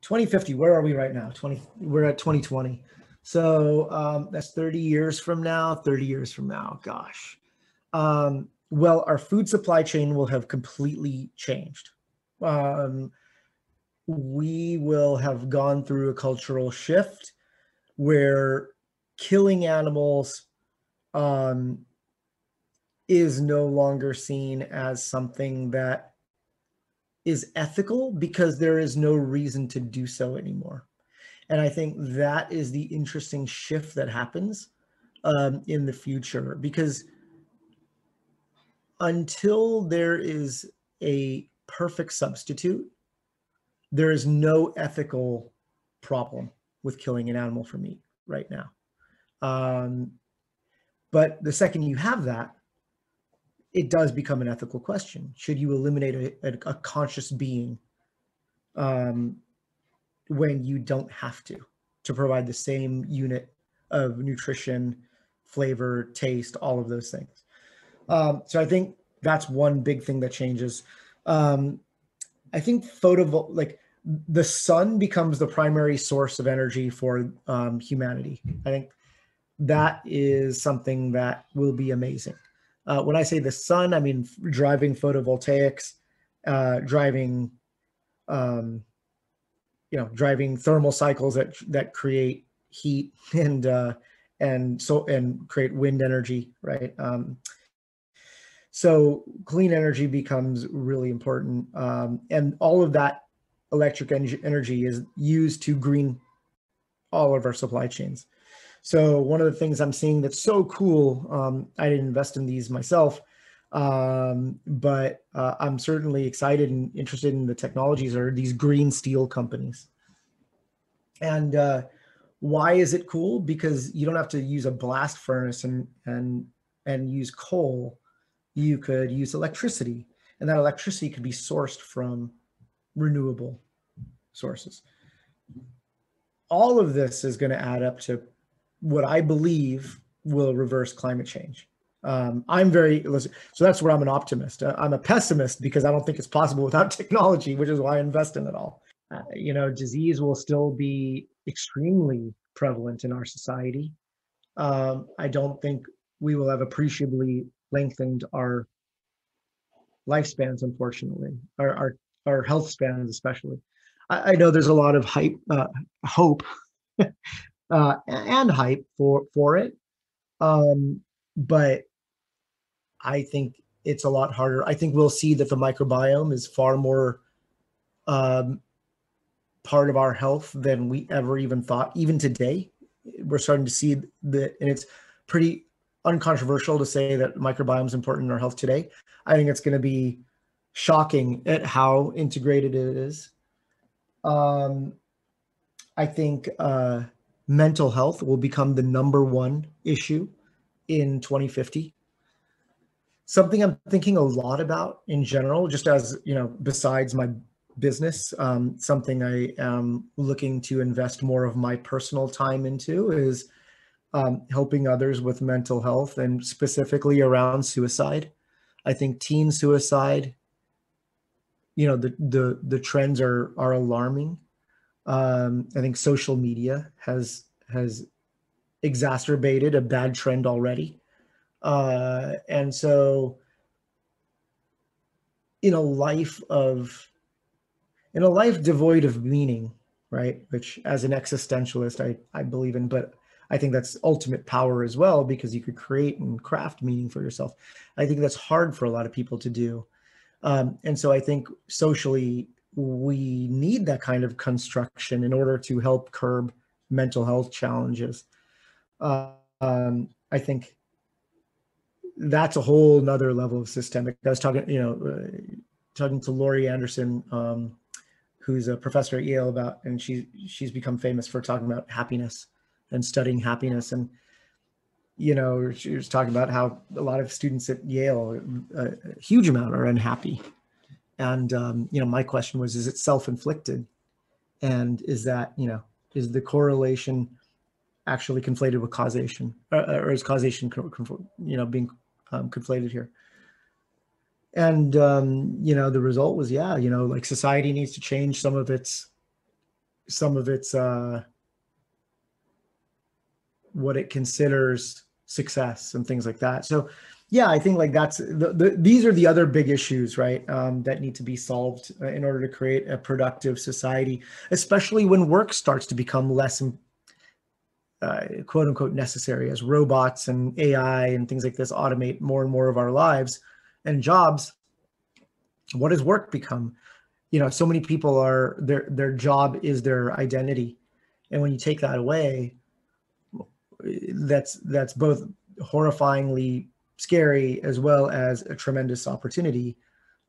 2050, where are we right now? We're at 2020. So that's 30 years from now, 30 years from now, gosh. Well, our food supply chain will have completely changed. We will have gone through a cultural shift where killing animals is no longer seen as something that is ethical because there is no reason to do so anymore. And I think that is the interesting shift that happens in the future, because until there is a perfect substitute, there is no ethical problem with killing an animal for meat right now. But the second you have that, it does become an ethical question. Should you eliminate a conscious being when you don't have to provide the same unit of nutrition, flavor, taste, all of those things? So I think that's one big thing that changes. I think like the sun becomes the primary source of energy for humanity. I think that is something that will be amazing. When I say the sun, I mean driving photovoltaics, driving thermal cycles that create heat and create wind energy, right? So clean energy becomes really important, and all of that electric energy is used to green all of our supply chains. So one of the things I'm seeing that's so cool, I didn't invest in these myself, but I'm certainly excited and interested in the technologies, are these green steel companies. And why is it cool? Because you don't have to use a blast furnace and use coal. You could use electricity, and that electricity could be sourced from renewable sources. All of this is going to add up to what I believe will reverse climate change. So that's where I'm an optimist. I'm a pessimist because I don't think it's possible without technology, which is why I invest in it all. Disease will still be extremely prevalent in our society. I don't think we will have appreciably lengthened our lifespans, unfortunately, our health spans especially. I know there's a lot of hope and hype for it, but I think it's a lot harder. I think we'll see that the microbiome is far more part of our health than we ever even thought. Even today, we're starting to see and it's pretty uncontroversial to say that microbiome is important in our health today. I think it's going to be shocking at how integrated it is. I think mental health will become the #1 issue in 2050. Something I'm thinking a lot about in general, just as, besides my business, something I am looking to invest more of my personal time into is helping others with mental health, and specifically around suicide. I think teen suicide, the trends are alarming. I think social media has exacerbated a bad trend already. And so in a life devoid of meaning, right, which as an existentialist, I believe in, but I think that's ultimate power as well, because you could create and craft meaning for yourself. I think that's hard for a lot of people to do. And so I think socially, we need that kind of construction in order to help curb mental health challenges. I think that's a whole nother level of systemic. I was talking to Laurie Anderson, who's a professor at Yale, and she's become famous for talking about happiness and studying happiness. And, she was talking about how a lot of students at Yale, a huge amount, are unhappy. And, my question was, is it self-inflicted? And is that, is the correlation actually conflated with causation, or is causation, being conflated here? And, the result was, like society needs to change some of its some of its what it considers success and things like that. So yeah, I think like that's these are the other big issues, right, that need to be solved in order to create a productive society, especially when work starts to become less quote unquote necessary, as robots and AI and things like this automate more and more of our lives and jobs. What does work become? You know, so many people are, their job is their identity. And when you take that away, that's both horrifyingly scary as well as a tremendous opportunity.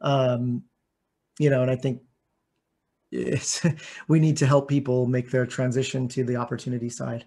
You know, and I think we need to help people make their transition to the opportunity side.